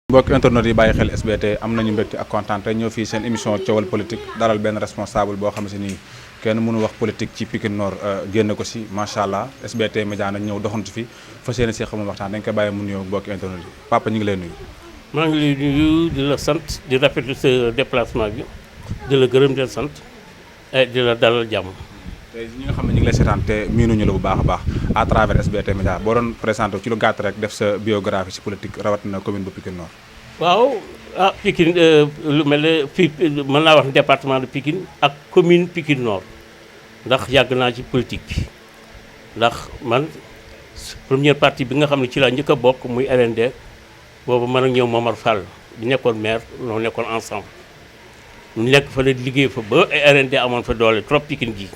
mbokk internet yi bàyyi xel SBT am nañu mbégte ak kontaan tey ñëw fii seen émission coowal politique dalal benn responsable boo xam ni kenn mënu wax politique ci Pikine Nord génn ko si macha allah SBT Média nag ñëw doxantu fi fas yéene see xamul waxtaan dañ koy bàyyi mu nuyoo mbokk internet yi papa ñu ngi lay nuyu. maa ngi lay nuyu di la sant di rafetlu sa déplacement bi di la gërëm di la sant di la dalal jàmm. tey ñi nga xam ne ñu ngi lay seetaan te miinuñu la bu baax a baax à travers SBT Média boo doon présenté ci lu gàtt rek def sa biographie si politique rawatina commune bu Pikine Nord. waaw Pikine lu mel ne fii mën naa wax département de Pikine ak commune Pikine Nord ndax yàgg naa ci politique bi ndax man première partie bi nga xam ne ci laa njëkk a bokk muy RND boobu man ak ñëw Momar Fall di nekkoon maire noo nekkoon ensemble ñu nekk fa la liggéey fa ba RND amoon fa doole trop Pikine gi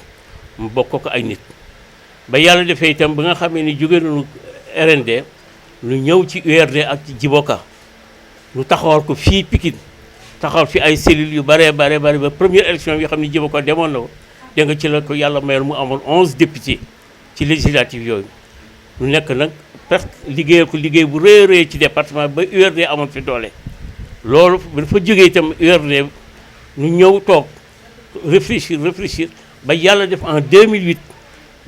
mu bokk ko ay nit ba yàlla defee itam ba nga xamee ni jóge nañu RND ñu ñëw ci URD ak ci Djiboka ñu taxawal ko fii Pikine taxawal fi ay cellules yu bare ba première élection bi xam ne Djiboka demoon na ko dégg nga ci la ko yàlla mayoon mu amoon 11 députés ci législative yooyu ñu nekk nag presque liggéeyal ko liggéey bu rëy ci département ba URD amoon fi doole loolu ba fa jógee itam URD ñu ñëw toog réfléchir ba yàlla def en 2008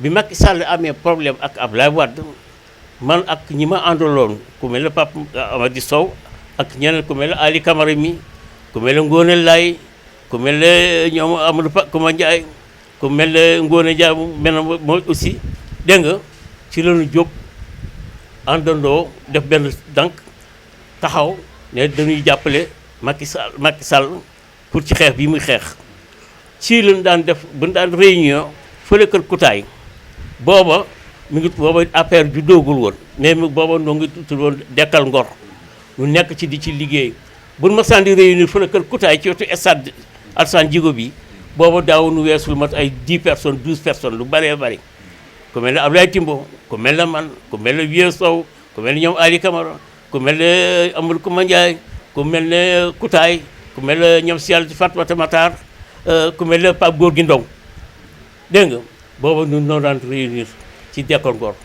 bi Macky Sall amee problème ak Abdoulaye Wade man ak ñi ma àndaloon ku mel ne Pape Amady Sow ak ñeneen ku mel ne Ali Camara mi ku mel ne Ngone Laye ku mel ne ñoom Amadou Kuma Ndiaye ku mel ne Ngone Ndiaye mel mooy aussi dégg nga ci lañu jóg àndandoo def benn dank taxaw ne dañuy jàppale Macky Sall pour ci xeex bi muy xeex ci lañu daan def bu ñu daan réunion fële kër Kutaay booba mu ngi booba affaire ju doogul woon mais booba noo ngi tudd woon Dekkal Ngor ñu nekk ci di ci liggéey bu ma sànni réunir fële kër Kutaay ci wetu stade Alassane Djigo bi booba daaw nu weesul mat ay 10 personnes 12 personnes lu bëree bëri ku mel ne Abdoulaye Timbo ku mel ne man ku mel ne Vieux Sow ku mel ne ñoom Ali Camara ku mel ne Amadou Kouma Ndiaye ku mel ne Kutaay ku mel ne ñoom si yàlla ci Fatmata Matar ku mel ne Pape Gorgui Ndong dégg nga booba ñun noo daan réunir ci Dekkal Ngor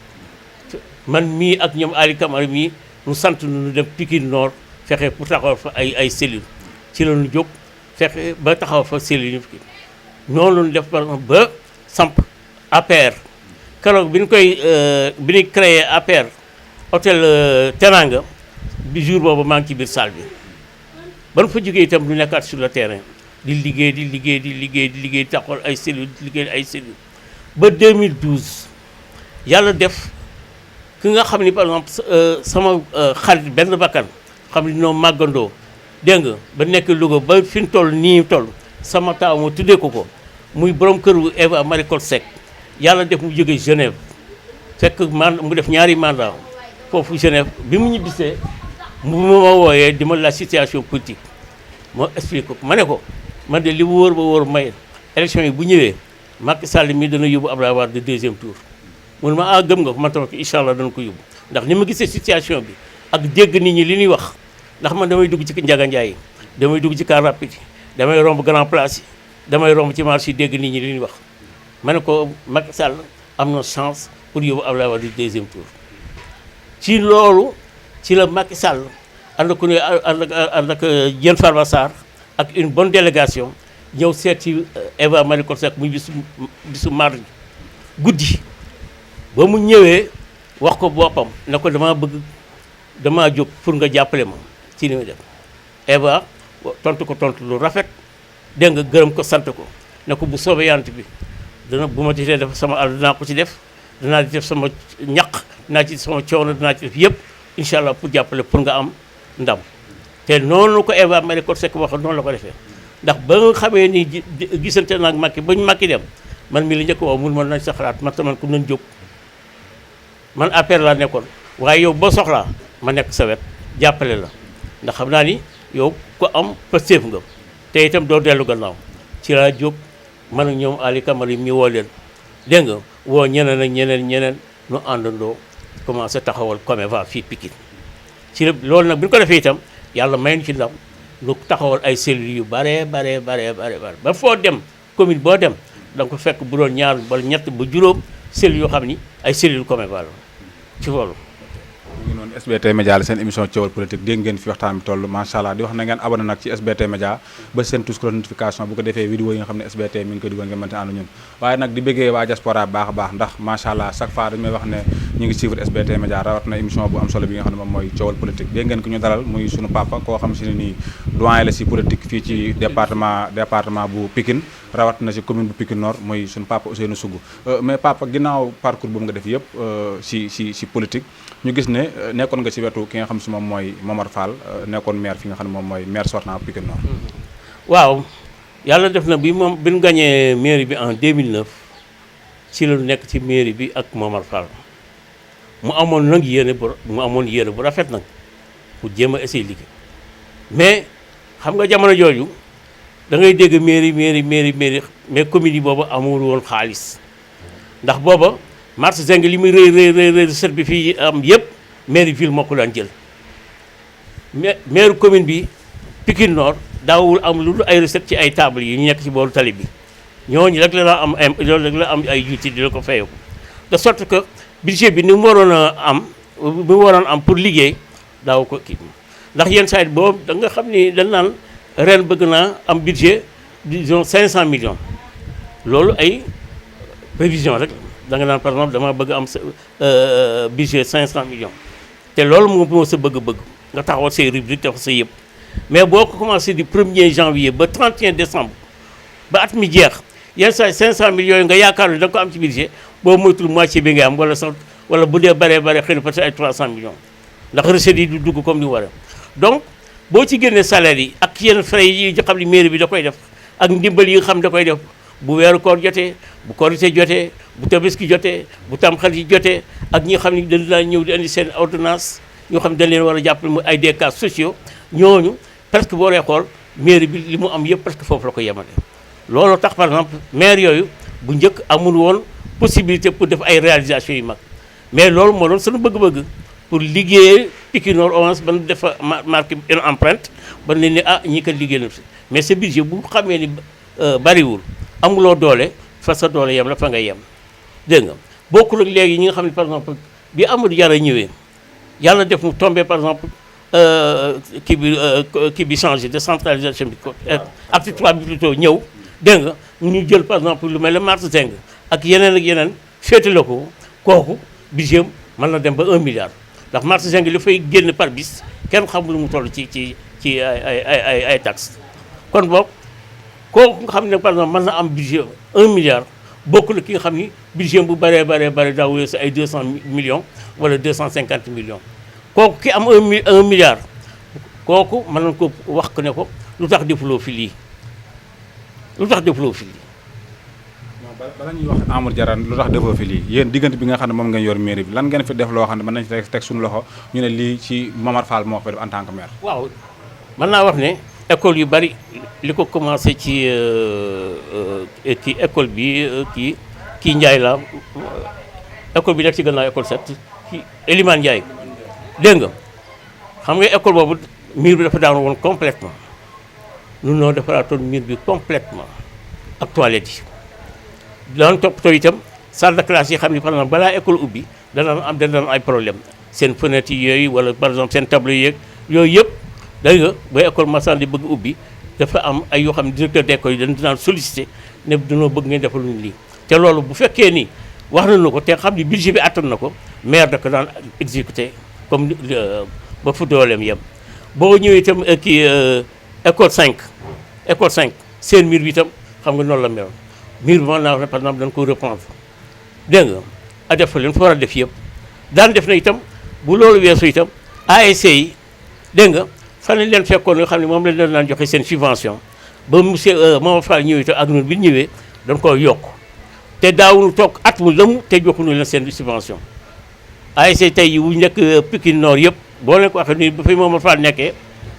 man mii ak ñoom Ali Camara mii ñu sant ñu dem Pikine Nord fexe pour taxawal fa ay cellules ci la ñu jóg fexe ba taxaw fa cellules yi noonu la def ba samp APR keroog bi ñu créé APR hôtel Teranga bi jour boobu maa ngi ci biir salle bi ba nu fa jógee itam ñu nekkaat sur le terrain di liggéey taxawal ay cellules ba 2012 yàlla def ki nga xam ni par exemple sama xarit benn bakkan xam ni ñoo màggandoo dégg nga ba nekk Louga ba fi ñu toll nii toll sama taaw ma tuddee ko muy borom këru Eva Marie Coll Seck yàlla def mu jógee Genève fekk mu def ñaari mandat foofu Genève bi mu ñibbisee mu ma wooyee di ma la situation politique moo expliqué ko ma ne ko man de li mu wóor ba wóor may élection yi bu ñëwee Macky Sall mi dana yóbbu Abdoulaye Wade de deuxième tour mun ma gëm nga ko man tamit incha allah dana ko yóbbu ndax ni ma gisee situation bi ak dégg nit ñi li ñuy wax ndax man damay dugg ci Ndiaga Ndiaye damay dugg ci car rapide damay romb grand place yi damay romb ci marché yi dégg nit ñi li ñuy wax ma ne ko Macky Sall am na chance pour yóbbu Abdoulaye Wade du deuxième tour ci loolu ci la Macky Sall ànd ak Diène Farba Sarr ak une bonne délégation ñëw seet ci Eva Marie Coll Seck muy bisu mardi guddi ba mu ñëwee wax ko boppam ne ko damaa jóg pour nga jàppale ma ci li muy def Eva tontu lu rafet dégg nga gërëm ko sant ko ne ko bu soobee yant bi bu ma titee def sama àll dinaa ko ci def dinaa ci def sama ñaq dinaa ci sama coono dinaa ci def yëpp incha allah pour jàppale pour nga am ndam te noonu ko Eva Marie Coll Seck wax noonu la ko defee ndax ba nga xamee ni gisante naag Macky ba ñu Macky dem man mi la njëkk wax mun ma nañ sa xalaat man ku nañ jóg man APR laa nekkoon waaye yow boo soxlaa ma nekk sa wet jàppale la ndax xam naa ni yow ko am Pastef nga te itam doo dellu gannaaw ci laa jóg man ak ñoom Ali Camara yi ñu woo leen dégg nga woo ñeneen ak ñeneen ñu àndandoo commencé taxawal Comeva fii Pikine ci loolu nag bi ñu ko defee itam yàlla may ñu ci ndam lu taxawal ay cellules yu bare ba foo dem commune boo dem da nga ko fekk bu doon ñaar ba ñett ba juróom cellules yoo xam ni ay cellules Comeva la ci loolu. ngi noonu SBT Média la seen émission Thiowal Politique dégg ngeen fi waxtaan bi toll macha allah di wax na ngeen abonné nag ci SBT Média ba seen tous cloche notification bu ko defee vidéo yi nga xam ne SBT mi ngi koy dugal ngeen mënte ànd ñun waaye nag di bëggee waa diaspora bu baax a baax ndax macha allah chaque fois dañu may wax ne ñu ngi suivre SBT Média rawat na émission bu am solo bi nga xam ne moom mooy Thiowal Politique dégg ngeen ko ñu dalal muy sunu papa koo xam si ne nii doyen la si politique fii ci département bu Pikine rawat na si commune bu Pikine Nord muy sunu papa Ousseynou Sougou mais papa ginnaaw parcours boobu nga def yëpp si politique ñu gis ne nekkoon nga ci wetu ki nga xam si moom mooy Momar Fall nekkoon maire fi nga xam ne moom mooy maire sortant Pikine Nord. waaw yàlla def na bi ñu gagné mairie bi en 2009 ci la nekk ci mairie bi ak Momar Fall mu amoon nag yéene bu rafet nag pour jéem a essayer liggéey mais xam nga jamono jooju da ngay dégg mairie mais commune yi boobu amul woon xaalis ndax booba marché Zeng li muy rëy recette bi fii am yëpp mairie ville moo ko daan jël maire commune bi Pikine Nord daawul am lu ay recette ci ay table yi ñu nekk ci boolu tali bi ñooñu rek la am loolu rek la am ay juuti di la ko fayoo de sorte que budget bi ni mu waroon a am pour liggéey daaw ko kii ndax yenn saa yi boobu da nga xam ni dañ naan ren bëgg naa am budget disons 500 millions loolu ay prévision rek da nga naan par exemple dama bëgg am budget 500 millions te loolu moo sa bëgg-bëgg nga taxawal say rubrique dafa sa yëpp mais boo ko commencé du 1er janvier ba 31 décembre ba at mi jeex yenn saa yi 500 millions yooyu nga yaakaar ne da nga ko am ci budget boo moytul moitié bi nga am wala bu dee bare xëy na peut-être ay 300 millions ndax recettes yi du dugg comme ni mu war a donc boo ci génnee salaire yi ak yenn frais yi nga xam ne mairie bi da koy def ak ndimbal yi nga xam ne da koy def bu weeru koor jotee bu korité jotee bu tabaski jotee bu tamxarit yi jotee ak ñi nga xam ne dañ daan ñëw di indi seen ordonnance ñoo xam ne dañ leen war a jàppale mu ay des cas sociaux ñooñu presque boo dee xool mairie bi li mu am yëpp presque foofu la ko yemale. loolu tax par exemple maire yooyu bu njëkk amul woon possibilité pour def ay réalisations yu mag mais loolu moo doon suñu bëgg-bëgg pour liggéeyee Pikine Nord Orange ba nu def marqué une empreinte ba ne ni ñi ko liggéey na si mais ce budget bu xamee ni bariwul amuloo doole fa sa doole yem la fa nga yem dégg nga bokkul ak léegi ñi nga xam ne par exemple bi Amadou Diarra ñëwee yàlla def mu tombé par exemple kii bi changé décentralisation bi acte 3 bi plutôt ñëw dégg nga ñu jël par exemple lu mel ne marché Zeng ak yeneen féetale ko kooku budget mën na dem ba 1 milliard ndax marché Zeng li fay génn par bis kenn xamul lu mu toll ci ay taxes kon boog kooku nga xam ne par exemple mën na am budget 1 milliard bokkul ak ki nga xam ni budget bu bëree daa weesu ay 200 millions wala 250 millions kooku ki am 1 milliard kooku mën nañu ko wax ko ne ko lu tax defuloo fi lii bala ñuy wax Amadou Diarra lu tax defoo fi lii yéen diggante bi nga xam ne moom ngeen yor mairie bi lan ngeen fi def loo xam ne mën nañu teg suñu loxo ñu ne lii ci Momar Fall moo ko def en tant que maire. waaw mën naa wax ne école yu bari li ko commencé ci kii école bi kii Ndiaye la école bi nekk ci gannaaw école 7 kii Elimane Ndiaye dégg nga xam nga école boobu mur bi dafa daan woon complètement ñun ñoo defaraatoon mur bi complètement ak toilettes yi. daan toppatoo itam salle de classe yi xam ni par exemple balaa école ubbi dana am ay problème seen fenêtre yi yooyu wala par exemple seen tableau yeeg yooyu yëpp dégg nga ba école masan di bëgg ubbi dafa am ay yoo xam ne directeur d'école yi dañu daan sollicité ne dañoo bëgg ngeen defal ñu lii te loolu bu fekkee ni wax nañu ko te xam ni budget bi attan na ko maire da ko daan exécuté comme ba fu dooleem yem boo ñëwee itam kii école 5 seen mur bi itam xam nga noonu la meloon mur bi mën naa wax ne par exemple dañ ko reprendre dégg nga a def fa leen fa war a def yëpp daan def na itam bu loolu weesu itam ASC yi dégg nga fan lañ leen fekkoon nga xam ne moom lañ leen daan joxe seen subvention ba monsieur Momar Fall ñëwee itam ak ñun bi ñëwee dañ ko yokk te daawuñu toog at mu lëmu te joxuñu leen seen subvention ASC tey yi wu nekk Pikine Nord yëpp boo leen ko waxee ni ba fi Momar Fall nekkee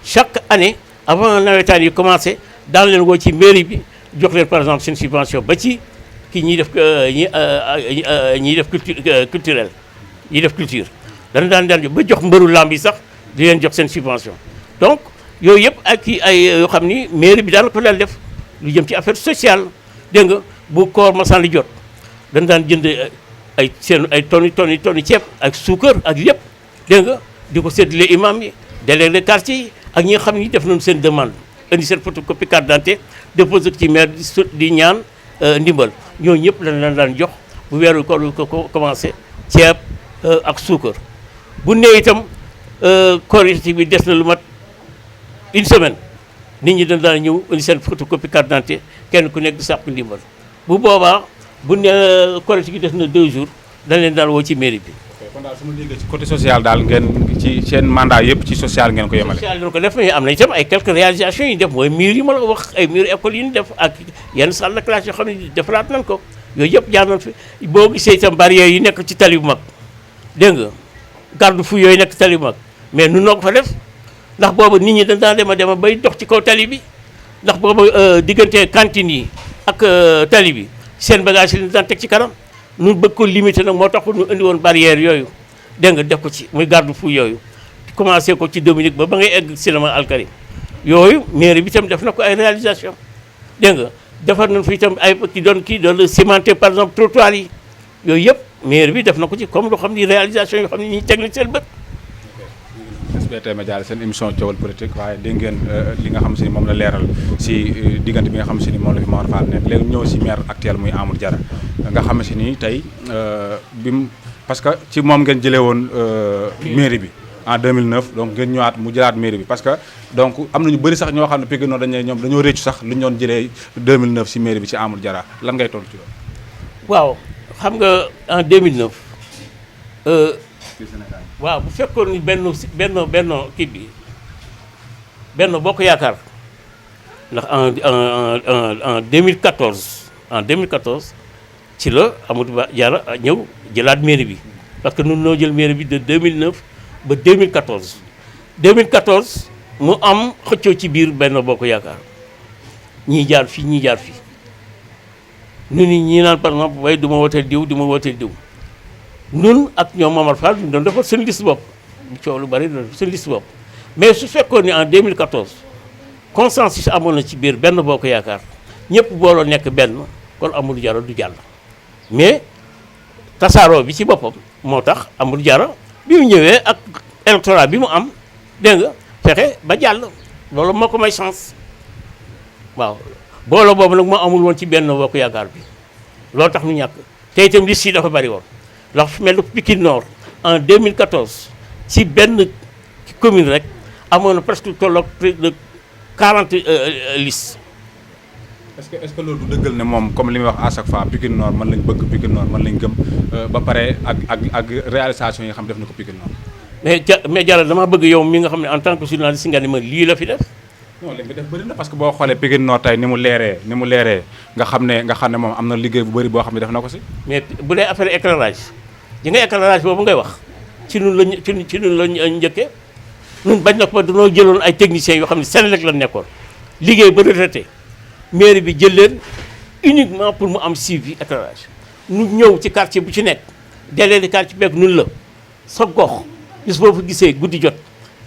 chaque année avant nawetaan yi commencé daan leen woo ci mairie bi jox leen par exemple seen subvention ba ci kii ñiy def culturel ñiy def culture daan ba jox mbëru lamb yi sax di leen jox seen subvention donc yooyu yëpp ak ay yoo xam ni mairie bi daan ko daan def lu jëm ci affaire sociale dégg nga bu koor masaan li jot daan jënd ay tonni ceeb ak suukar ak yëpp dégg nga di ko séddale imam yi délégué de quartier yi ak ñi nga xam ne def nañu seen demande indi seen photocopie carte d'identité déposé ko ci maire di ñaan ndimbal ñooñu ñëpp lañ leen daan jox bu weeru ko commencé ceeb ak suukar bu nee itam Korité bi des na lu mat une semaine nit ñi dañ daan ñëw indi seen photocopie carte d'identité kenn ku nekk di sàkku ndimbal bu boobaa bu ne Korité gi des na 2 jours dañ leen daan woo ci mairie bi. kon daal su ma déggee ci côté social daal ngeen ci seen mandat yëpp ci social ngeen ko yemale. social ngeen ko def mais am na itam ay quelques réalisations yu ñu def mooy mur yi ma la wax ay mur école yu ñu def ak yenn salle de classe yoo xam ne defaraat nañ ko yooyu yëpp jaar nañ fi boo gisee itam barrières yi nekk ci tali bu mag dégg nga garde-fou yooyu nekk ci tali bu mag mais nun noo ko fa def ndax boobu nit ñi dañ daan dem bay dox ci kaw tali bi ndax boobu diggante cantine yi ak tali bi seen bagage yi ñu daan teg ci kanam nun bëgg ko limité nag moo tax ñu indi woon barrière yooyu dégg nga def ko ci muy garde-fou yooyu commencé ko ci Dominique ba ngay egg cinéma Alkarim yooyu mairie bi itam def na ko ay réalisation dégg nga defar nañ fi itam ay kii doon cimenté par exemple trottoir yi yooyu yëpp mairie bi def na ko ci comme loo xam ni réalisation yoo xam ne ñi teg nañ seen bët. SBT Média seen émission coowal politique waaye dégg ngeen li nga xam si ni moom la leeral si diggante bi nga xam si ni moom la fi Mor Fall nekk léegi ñëw si maire actuel muy Amadou Diarra nga xam si ni tey bim parce que ci moom ngeen jëlee woon mairie bi en 2009 donc ngeen ñëwaat mu jëlaat mairie bi parce que donc am na ñu bëri sax ñoo xam ne Pikine Nord dañu ñoom dañoo réccu sax lu ñu doon jëlee 2009 si mairie bi ci Amadou Diarra lan ngay tontu ci loolu. waaw xam nga en 2009. waaw bu fekkoon ni benn kii bi benn bokk yaakaar ndax en 2014 ci la Amadou Diarra ñëw jëlaat mairie bi parce que ñun noo jël mairie bi de 2009 ba 2014 mu am xëccoo ci biir benn bokk yaakaar ñii jaar fii ñii jaar fii ñu ni ñii naan par exemple waaye du ma wooteel diw du ma wooteel diw nun ak ñoom Momar Fall ñu doon defar seen liste bopp bu coow lu bari doon seen liste bopp mais su fekkoon ni en 2014 consensus amoon na ci biir benn bokk yaakaar ñëpp booloo nekk benn kon Amadou Diarra du jàll mais tasaaroo bi ci boppam moo tax Amadou Diarra bi mu ñëwee ak électorat bi mu am dégg nga fexe ba jàll loolu moo ko may chance waaw booloo boobu nag moo amul woon ci benn bokk yaakaar bi loolu tax ñu ñàkk te itam liste yi dafa bari woon ndax fu mel ni Pikine Nord en 2014 ci benn commune rek amoon na presque tolloog près de 40 listes. est-ce que loolu du dëggal ne moom comme li muy wax à chaque fois Pikine Nord man lañ bëgg Pikine Nord man lañ gëm ba pare ak réalisation yi nga xam def na ko Pikine Nord. mais Diarra dama bëgg yow mi nga xam ne en tant que journaliste nga ni ma lii la fi def. non li nga def bëri na parce que boo xoolee Pikine Nord tey ni mu leeree nga xam ne moom am na liggéey bu bëri boo xam ne def na ko si. mais bu dee affaire éclairage ji nga éclairage boobu ngay wax ci ñun lañ njëkkee ñun bañ na ko ba dañoo jëloon ay techniciens yoo xam ne Senelec la nekkoon liggéey ba retraité mairie bi jël leen uniquement pour mu am suivi éclairage ñu ñëw ci quartier bu ci nekk délégué de quartier beeg ñun la sa gox bis boo fa gisee guddi jot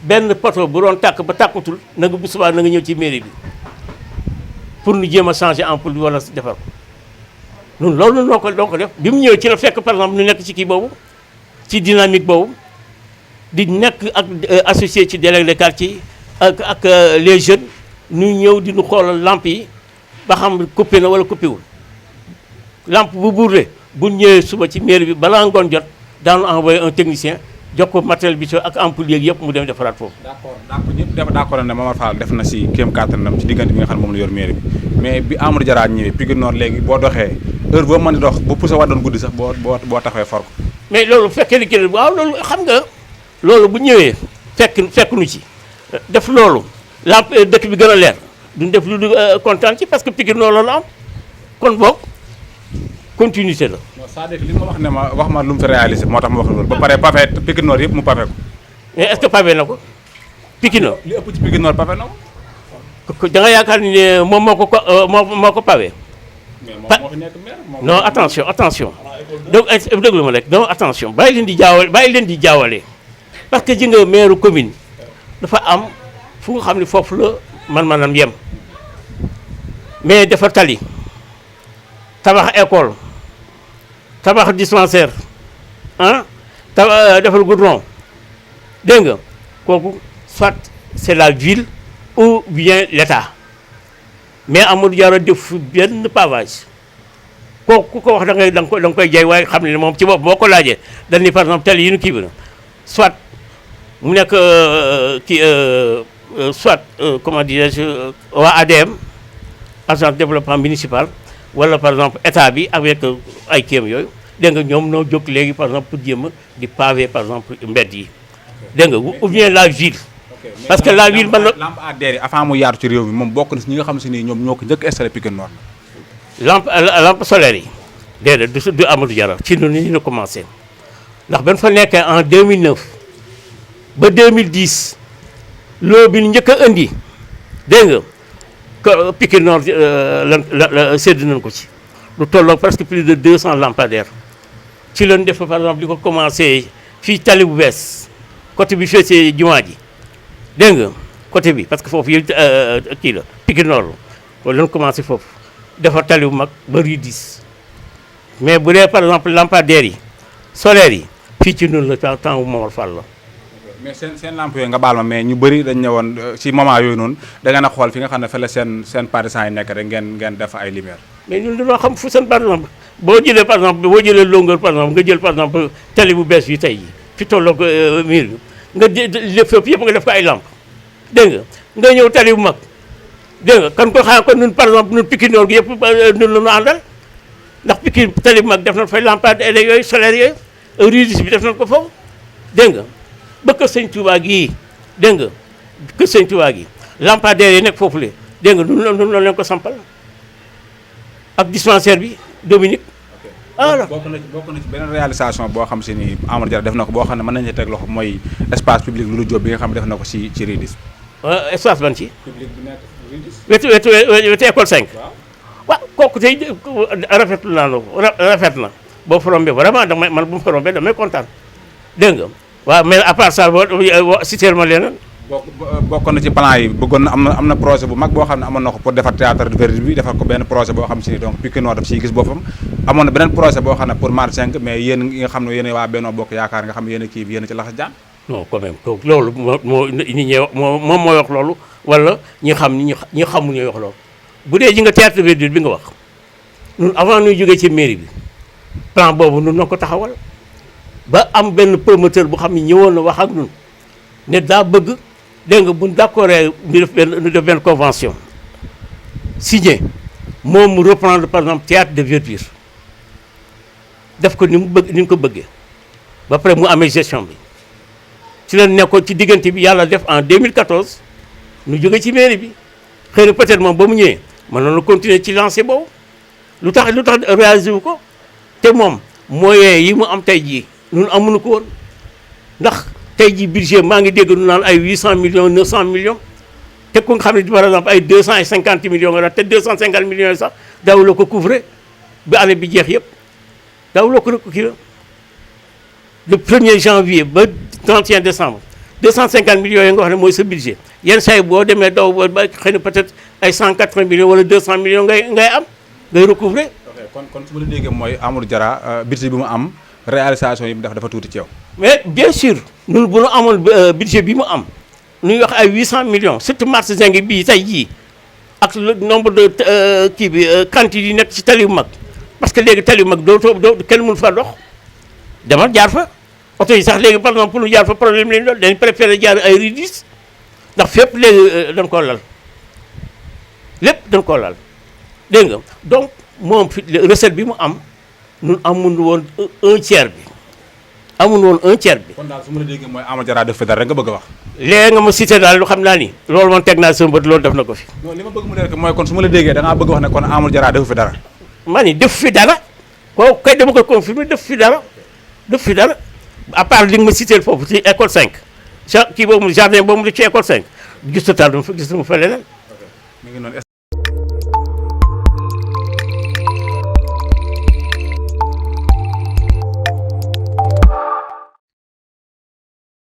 benn poto bu doon tàkk ba tàkkatul na nga bu subaa na nga ñëw ci mairie bi pour ñu jéem a changer ampoule bi wala defar ko ñun loolu noo ko def bi mu ñëwee ci la fekk par exemple ñu nekk ci kii boobu ci dynamique boobu di nekk ak associé ci délégué de quartier ak les jeunes ñu ñëw di ñu xoolal lampe yi ba xam coupé na wala coupé wul lampe bu buuree bu ñëwee suba ci mairie bi balaa ngoon jot daanu envoyé un technicien jox ko matériel bi ak ampoule yeeg yëpp mu dem defaraat foofu. d'accord ñëpp d'accord ne Momar Fall def na si kéem kàttanam ci diggante bi nga xam ne moom la yor mairie bi mais bi Amadou Diarra ñëwee Pikine Nord léegi boo doxee heure boo mën di dox bu poussé war doon guddi sax boo taxawee for ko. mais loolu bu fekkee ni kii waaw loolu xam nga loolu bu ñëwee fekk nu ci def loolu lampe dëkk bi gën a leer duñ def lu kontaan ci parce que Pikine Nord loolu am kon boog continuité la. non c'est-à-dire li ma wax ne ma wax ma lu mu fi réalisé moo tax ma wax loolu ba pare pavé Pikine Nord yëpp mu pavé ko. mais est-ce que pavé na ko Pikine Nord. li ëpp ci Pikine Nord pavé na ko. da nga yaakaar ni ne moom moo ko pavé. mais moom moo fi nekk maire non attention donc déglu ma rek non attention bàyyi leen di jaawale parce que ji nga maire commune dafa am fu nga xam ne foofu la man yem mais defar tali tabax école tabax dispensaire defar goudron dégg nga kooku soit c'est la ville ou bien l'État mais Amadou Diarra def benn pavage kooku ku ko wax da nga koy jaay waaye xam ne moom ci bopp boo ko laajee dañ ni par exemple tali yi ñu kii bi soit mu nekk soit comment dirais-je waa ADM agence de développement municipal wala par exemple état bi avec ay kéem yooyu dégg nga ñoom noo jóg léegi par exemple pour jéem a di pavé par exemple mbedd yi dégg nga ou bien la ville. parce que la ville man lampadaire yi avant mu yaatu ci réew mi moom bokk na si ñi nga xam si ni ñoom ñoo ko njëkk installé Pikine Nord. lampe solaire yi déedéet du Amadou Diarra ci noonu ñu la commencé ndax ban fa nekkee en 2009 ba 2010 loo bi njëkk a indi dégg nga que Pikine Nord la sédd nañ ko ci lu tolloo presque plus de 200 lampadaires ci lañ def par exemple di ko commencé fii tali bu bees côté bi feesee jumaa ji dégg nga côté bi parce que foofu yëpp kii la Pikine Nord la lañ commencé foofu defar tali bu mag ba rue 10 mais bu dee par exemple lampadaires yi solaires yi fii ci noonu la temps wu Momar Fall la. mais seen lampe yooyu nga baal ma mais ñu bëri dañ ñëwoon ci moment yooyu noonu da ngeen a xool fi nga xam ne fa la seen partisans yi nekk rek ngeen def ay lumière. mais ñun dañoo xam fu seen par exemple boo jëlee par exemple boo jëlee longueur par exemple nga jël par exemple tali bu bees bi tey jii fi tolloog mur bi nga def fépp yëpp nga def ko ay lampe dégg nga ñëw tali bu mag dégg nga kan ko xanaa kon ñun par exemple ñun Pikine Nord gi yëpp ñun la ñu àndal ndax Pikine tali bu mag def nañ fay lampadaires yooyu solaires yooyu rue bi def nañ ko foofu dégg nga ba kër Sëñ Touba gii dégg nga kër Sëñ Touba gii lampadaires yi nekk foofu le dégg nga ñun la leen ko sampal ak dispensaire bi Dominique. voilà bokk na ci beneen réalisation boo xam si ni Amadou Diarra def na ko boo xam ne mën nañu teg loxo mooy espace public Loulou Diop bi nga xam ne def na ko ci RIDIS. espace ban ci. public bi nekk RIDIS. wetu école 5. waaw kooku tey rafetlu naa la ko rafet na boo fa rombee vraiment damay man bu ma fa rombee damay kontaan dégg nga waaw mais à part ça boo cité ma leneen. bokk na ci plan yi bëggoon na am na projet bu mag boo xam ne amoon na ko pour defar théâtre Verdi bi defar ko benn projet boo xam si ni donc Pikine Nord daf siy gis boppam amoon na beneen projet boo xam ne pour Mar 5 mais yéen yi nga xam ne yéen waa Benno Bokk Yaakaar nga xam ne yéen kii bi yéen ci laxa jaan non quand même donc loolu moo nit ñi moom mooy wax loolu wala ñi xamul ñooy wax loolu bu dee ji nga théâtre Verdi bi nga wax ñun avant ñuy jógee ci mairie bi plan boobu ñun na ko taxawal ba am benn promoteur bu xam ne ñëwoon na wax ak ñun ne daa bëgg dégg nga bu ñu d'accord ñu def benn convention signé moom mu reprendre par exemple théâtre de verdure def ko ni mu ko bëggee ba pare mu amee gestion bi ci la nekkoon ci diggante bi yàlla def en 2014 ñu jóge ci mairie bi xëy na peut-être moom ba mu ñëwee mënoon na continuer ci lancé boobu lu tax réalisé wu ko te moom moyens yi mu am tey jii ñun amuñu ko woon ndax tey jii budget maa ngi dégg nu naan ay 800 millions 900 millions te ku nga xam ne par exemple ay 250 millions nga te 250 millions yi sax daawuloo ko couvrir ba année bi jeex yëpp daawuloo ko kii la le 1er janvier ba 31 décembre 250 millions yi nga wax ne mooy sa budget yenn saa yi boo demee daw ba xëy na peut-être ay 180 millions wala 200 millions ngay am ngay recouvrer. kon su ma la déggee mooy Amadou Diarra budget bi mu am réalisation yi mu def dafa tuuti ci yow. mais bien sûr ñun bu ñu amoon budget bi mu am ñu wax ay 800 millions surtout marché zinc bii tey jii ak le nombre de kii bi cantines yi nekk ci tali bu mag parce que léegi tali bu mag doo kenn mënu fa dox demal jaar fa oto yi sax léegi par exemple pour ñu jaar fa problème lañu doon dañu préféré jaar ay RIDIS ndax fépp léegi dañ koo lal lépp dañ koo lal dégg nga donc moom fi recette bi mu am ñun amuñu woon un tiers bi. amuñu woon un tiers bi. kon daal su ma la déggee mooy Amadou Diarra def fi dara rek nga bëgg a wax. léegi nga ma cité daal lu xam naa ni. loolu moom teg naa sama bët loolu def na ko fi. non li ma bëgg mu nekk mooy kon su ma la déggee da ngaa bëgg wax ne kon Amadou Diarra def fi dara. ma ni def fi dara kooku kay dama koy confirmer def fi dara à part li nga ma cité foofu ci école 5 kii boobu jardin boobu mu def ci école 5 gis total dama fa gis ma fa leneen. mi ngi noonu